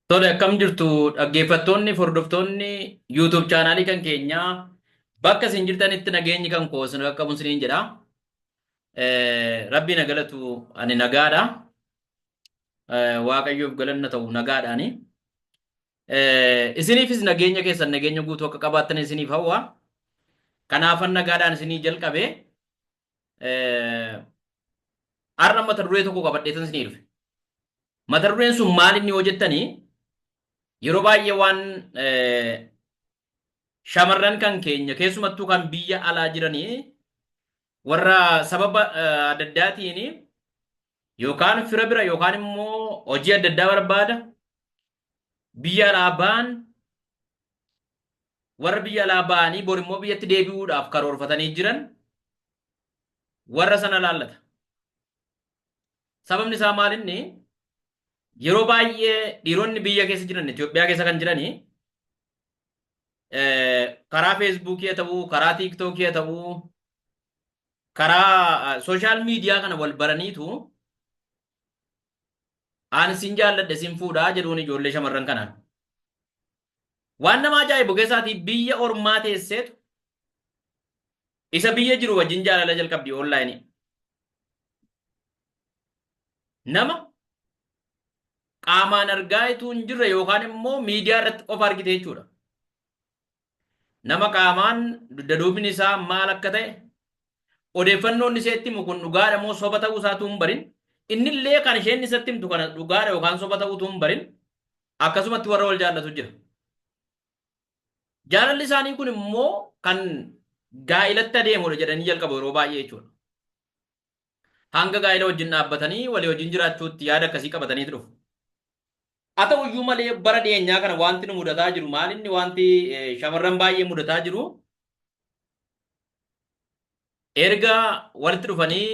Tole akkam jirtu dhaggeeffattoonni hordoftoonni YouTube chaanaalii kan keenyaa bakka isin jirtanitti nageenyi kan koo isin qaqqabu isiniin jedha. Rabbi na galatu ani nagaadha. Waaqayyoof galanna ta'u nagaadhaani. Isiniifis nageenya keessan nageenya guutuu akka qabaattan isiniif hawwa. Kanaafan nagaadhaan isinii jalqabee har'a mata duree tokko qabadheetan isinii dhufe. Mata dureen sun maal inni yoo jettanii yeroo baay'ee waan shamarran kan keenya keessumattuu kan biyya alaa jiranii warra sababa adda addaatiin yookaan fira bira yookaan immoo hojii adda addaa barbaada biyya alaa ba'an warra biyya alaa ba'anii bor immoo biyyatti deebi'uudhaaf karoorfatanii jiran warra sana laallata. Sababni isaa maalinni yeroo baay'ee dhiironni biyya keessa jiran Itoophiyaa keessa kan jiranii karaa feesbuukii haa ta'uu karaa tiiktookii haa ta'uu karaa sooshaal miidiyaa kana wal baraniitu aan isin jaalladhe isin fuudhaa jedhuun ijoollee shamarran kanaan. Waan nama ajaa'ibu keessaatii biyya ormaa teesseetu isa biyya jiru wajjin jaalala jalqabdi onlaayinii. Nama qaamaan argaa ituu hin jirre yookaan immoo miidiyaa irratti qofa argite jechuudha. Nama qaamaan duubni isaa maal akka ta'e odeeffannoon iseetti himu kun dhugaadha moo soba ta'uu isaatu hin barin innillee kan isheen isatti himtu kana dhugaadha yookaan soba ta'uutu hin barin akkasumatti warra wal jaallatu jira. Jaalalli isaanii kun immoo kan gaa'ilatti adeemudha jedhanii jalqabu yeroo baay'ee jechuudha. Hanga gaa'ila wajjin dhaabbatanii walii wajjin jiraachuutti yaada akkasii qabatanii dhufu. Haa ta'u iyyuu malee bara dhiyeenyaa kana wanti nu mudataa jiru maalinni wanti shamarran baay'ee mudataa jiru erga walitti dhufanii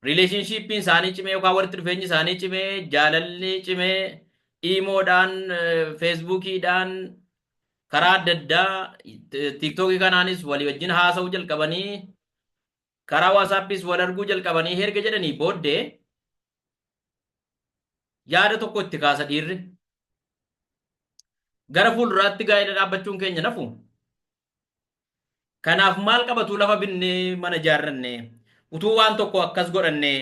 rileeshnshiippiin isaanii cimee yookaan walitti dhufeenyi isaanii cimee jaalalli cimee iimoodhaan feesbuukiidhaan karaa adda addaa tiiktookii kanaanis walii wajjin haasa'uu jalqabanii karaa waasaappiis wal arguu jalqabanii erga jedhanii booddee yaada tokko itti kaasa dhiirri gara fuulduraatti gaa'ela dhaabbachuun keenya nafu. Kanaaf maal qabatu lafa binnee mana ijaarranne utuu waan tokko akkas godhanne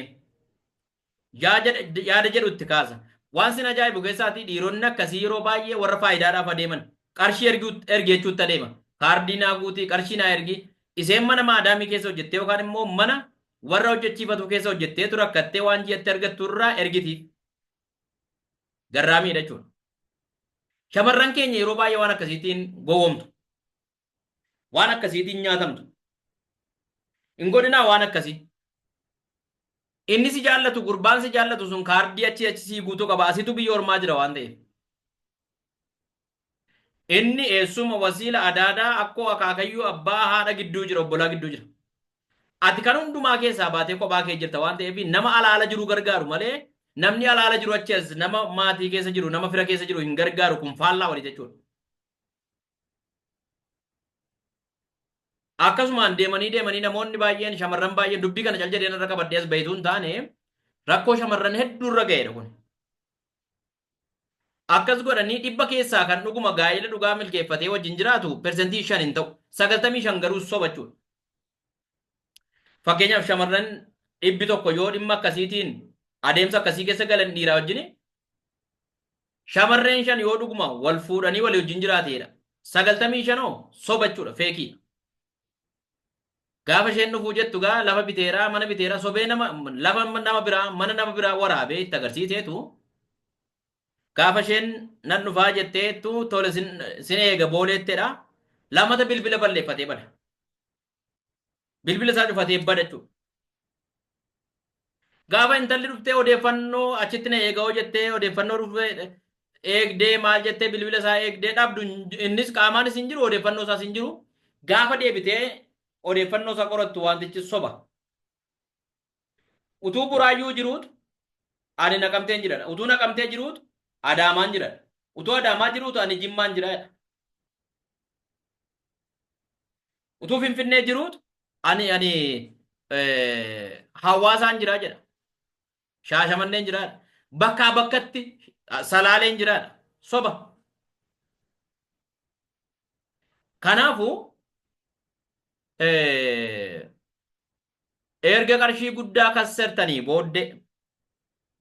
yaada jedhu itti kaasa. Waan sin ajaa'ibu keessaatii dhiironni akkasii yeroo baay'ee warra faayidaadhaaf adeeman qarshii ergeechuutti adeema. Kaardii naa guutii qarshii naa ergi iseen mana maadaamii keessa hojjettee yookaan immoo mana warra hojjechiifatu keessa hojjettee rakkattee waan ji'atti argattu irraa ergitiif. Garraamiidha jechuudha. Shamarran keenya yeroo baay'ee waan akkasiitiin gowwomtu. Waan akkasiitiin nyaatamtu. Hin godhinaa waan akkasii. Inni si jaallatu gurbaan si jaallatu sun kaardii achi sii guutuu qaba. Asitu biyya ormaa jira waan ta'eef. Inni eessuma wasiila adaadaa akkoo akaakayyuu abbaa haadha gidduu jira obbolaa gidduu jira. Ati kan hundumaa keessaa baatee kophaa kee jirta waan ta'eef nama alaala jiru gargaaru malee namni alaala jiru achi as nama maatii keessa jiru nama fira keessa jiru hin gargaaru kun faallaa walii jechuudha. Akkasumaan deemanii namoonni baay'een shamarran baay'een dubbii kana caljedheen irra qabaddees bayituu hin taane rakkoo shamarran hedduu irra ga'eedha kun. Akkas godhanii dhibba keessaa kan dhuguma gaa'ela dhugaa milkeeffatee wajjin jiraatu persentii 5 hin ta'u 95 garuu sobachuudha. Fakkeenyaaf shamarran 100 yoo dhimma akkasiitiin adeemsa akkasii keessa galan dhiiraa wajjin shamarreen 5 yoo dhuguma wal fuudhanii walii wajjin jiraateedha. 95 sobachuudha feekii. Gaafa isheen dhufuu jettu gaa lafa biteeraa mana biteeraa sobee lafa nama biraa mana nama biraa waraabee itti agarsiiseetu gaafa isheen nan dhufaa jetteetu tole sin eega booleetteedha lamata bilbila balleeffatee bada. Bilbila isaa cufatee bada jechuudha. Gaafa intalli dhuftee odeeffannoo achitti na eegaa jettee odeeffannoo dhuftee eegdee maal jettee bilbila isaa eegdee dhabdu innis qaamaanis hin jiru odeeffannoo isaas hin jiru. Gaafa deebitee odeeffannoo isaa qorattu wantichi soba. Utuu buraayyuu jiruutu ani naqamteen jiradha. Utuu naqamtee jiruutu adaamaan jiradha. Utuu adaamaa jiruutu ani jimmaan jiradha. Utuu finfinnee jiruutu ani hawaasaan jiraa jedha. Shaashamanneen jiraadha. Bakkaa bakkatti salaaleen jiraadha soba. Kanaafuu erga qarshii guddaa kassertanii booddee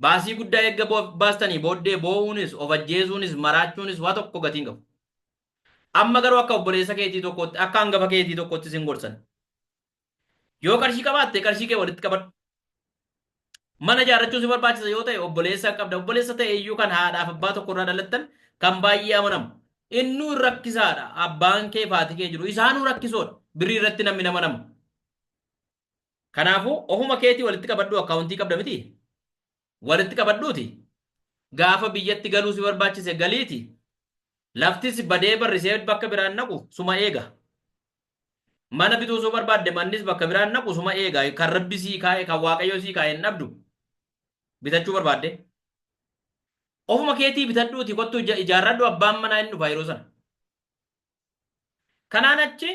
baasii guddaa eegga baastanii booddee boo'uunis of ajjeesuunis maraachuunis waa tokko gatiin qabu. Amma garuu akka obboleessa keetii tokkotti akka hangafa keetii tokkotti sin gorsan. Yoo qarshii qabaatte qarshii kee walitti qabadhu. Mana ijaarrachuu si barbaachisa yoo ta'e obboleessa qabda. Obboleessa ta'e iyyuu kan haadhaaf abbaa tokko irraa dhalattan kan baay'ee amanamu. Innuu rakkisaadha. Abbaan kee faati kee jiru. Isaanuu rakkisoodha. Birrii irratti namni nama nama. Kanaafuu ofuma keetii walitti qabadhu akkaawuntii qabda miti. Walitti qabadhuuti. Gaafa biyyatti galuu si barbaachise galiiti. Laftis badee barrisee bakka biraan naqu suma eega. Mana bituu soo barbaadde mannis bakka biraan naqu suma eega. Kan rabbi sii kaa'e kan waaqayyo sii kaa'e hin dhabdu. Bitachuu barbaadde. Ofuma keetii bitadhuuti kottu ijaarradhu abbaan manaa hin dhufa yeroo sana. Kanaan achi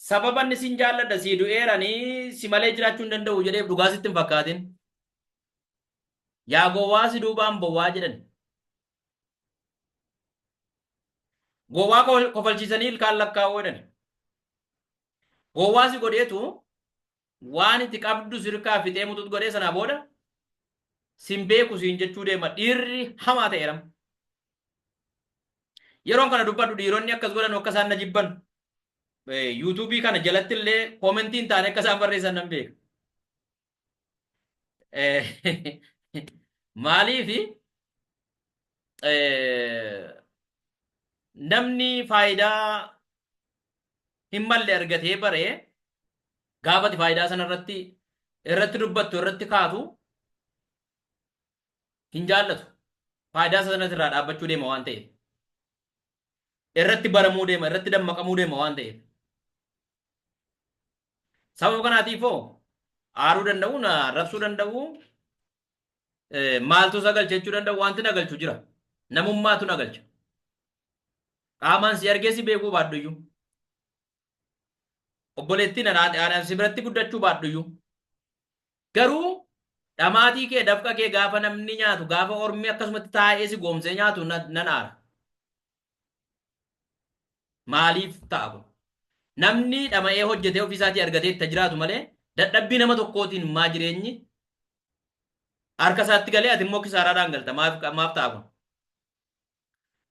sababa inni sin jaalladha sii du'eeranii si malee jiraachuu hin danda'u jedheef dhugaa sitti hin fakkaatin. Yaa gowwaa si duubaan bowwaa jedhan. Gowwaa kofalchiisanii ilkaan lakkaa'uu jedhan. Gowwaa si godheetu waan itti qabdu sirkaa fixee mutuut godhee sanaa booda sin beeku siin jechuu deema dhiirri hamaa ta'eeram. Yeroon kana dubbadhu dhiironni akkas godhan akka isaan na jibban. YouTube kana jalatti illee koomentiin taane akka isaan barreessan nan beeka. Maaliifi namni faayidaa hin malle argatee baree gaafati faayidaa sana irratti dubbattu irratti kaatu hin jaallatu. Faayidaa sana irraa dhaabbachuu deema waan ta'eef. Irratti baramuu deema, irratti dammaqamuu deema waan ta'eef. Sababa kanaatiifoo aaruu danda'u, na rabsuu danda'u, maaltu isa galcha jechuu danda'u wanti na galchu jira. Namummaatu na galcha. Qaamaan si argee si beekuu baadduyyuu. Obboleettiin si biratti guddachuu baadduyyuu. Garuu dhamaatii kee dafqa kee gaafa namni nyaatu gaafa ormi akkasumatti taa'ee si goomsee nyaatu nan aara. Maaliif ta'a kun? Namni dhama'ee hojjetee ofiisaatii argatee itti jiraatu malee dadhabbii nama tokkootiin maa jireenyi harka isaatti galee ati immoo kisaaraadhaan galta. Maaf ta'a kun?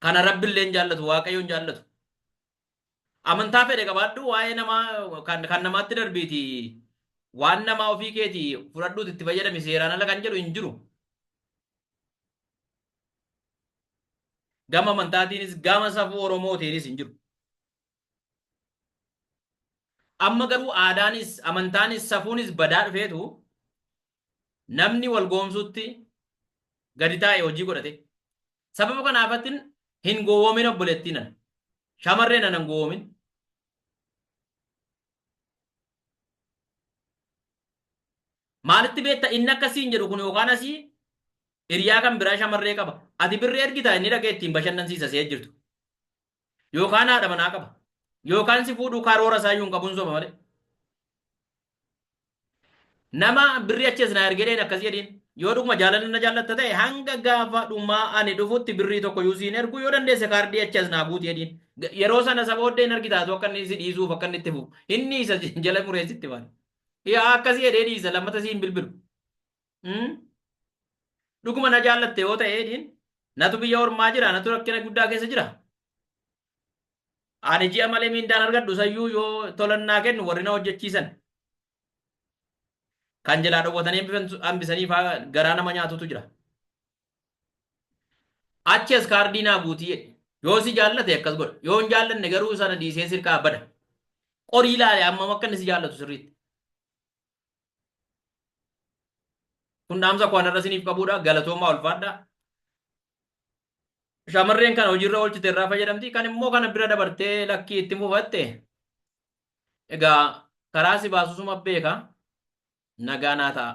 Kana rabbiillee hin jaallatu, waaqayyoon jaallatu. Amantaa fedhe qabaadhu waa'ee namaa kan namaatti darbiiti. Waan namaa ofii keetii fudhadhuuti itti fayyadami seeraan ala kan jedhu hin jiru. Gama amantaatiinis gama safuu Oromootiinis hin jiru. Amma garuu aadaanis amantaanis safuunis badaa dhufeetu namni wal goomsutti gadi taa'e hojii godhate. Sababa kanaafattin hin gowwoomin obboleettii nana. Shamarree nana hin gowwoomin. Maalitti beekta inni akkasiin jedhu kun yookaan asii hiriyaa kan biraa shamarree qaba. Ati birree ergitaa inni dhaqee ittiin bashannansiisa see jirtu. Yookaan haadha manaa qaba. Yookaan si fuudhuu karoora isaa iyyuu hin qabuun soba malee. Nama birrii achi as na ergedeen akkas jedhiin yoo dhuguma jaalala na jaallatta ta'e hanga gaafa dhumaa ani dhufutti birrii tokko yuu siin ergu yoo dandeesse kaardii achi as naa guuti jedhiin. Yeroo sana saba oddeen argitaatu akka inni si dhiisuuf akka inni itti fufu. Inni isa jala mureessitti baane. Yaa akkasii jedhee dhiisa lammata siin bilbilu. Dhuguma na jaallatte yoo ta'e jedhiin natu biyya ormaa jira natu rakkina guddaa keessa jira. Ani ji'a malee miindaan argadhu sayyuu yoo tolannaa kennu warri na hojjechiisan. Kan jalaa dhowwatanii hambisanii fa'aa garaa nama nyaatutu jira. Achi as kaardii naa guutii jedhe. Yoo si jaallate akkas godha. Yoo hin jaallanne garuu sana dhiisee sirkaa bada. Qorii ilaale amma akka inni si jaallatu sirriitti. Kun dhaamsa kwaan irra siniif qabuudha. Galatoomaa ulfaadhaa. Shamarreen kana hojiirra oolchite irraa fayyadamti. Kan immoo kana bira dabartee lakkii itti mufatte. Egaa karaa si baasusuma beeka. Nagaa naa ta'a.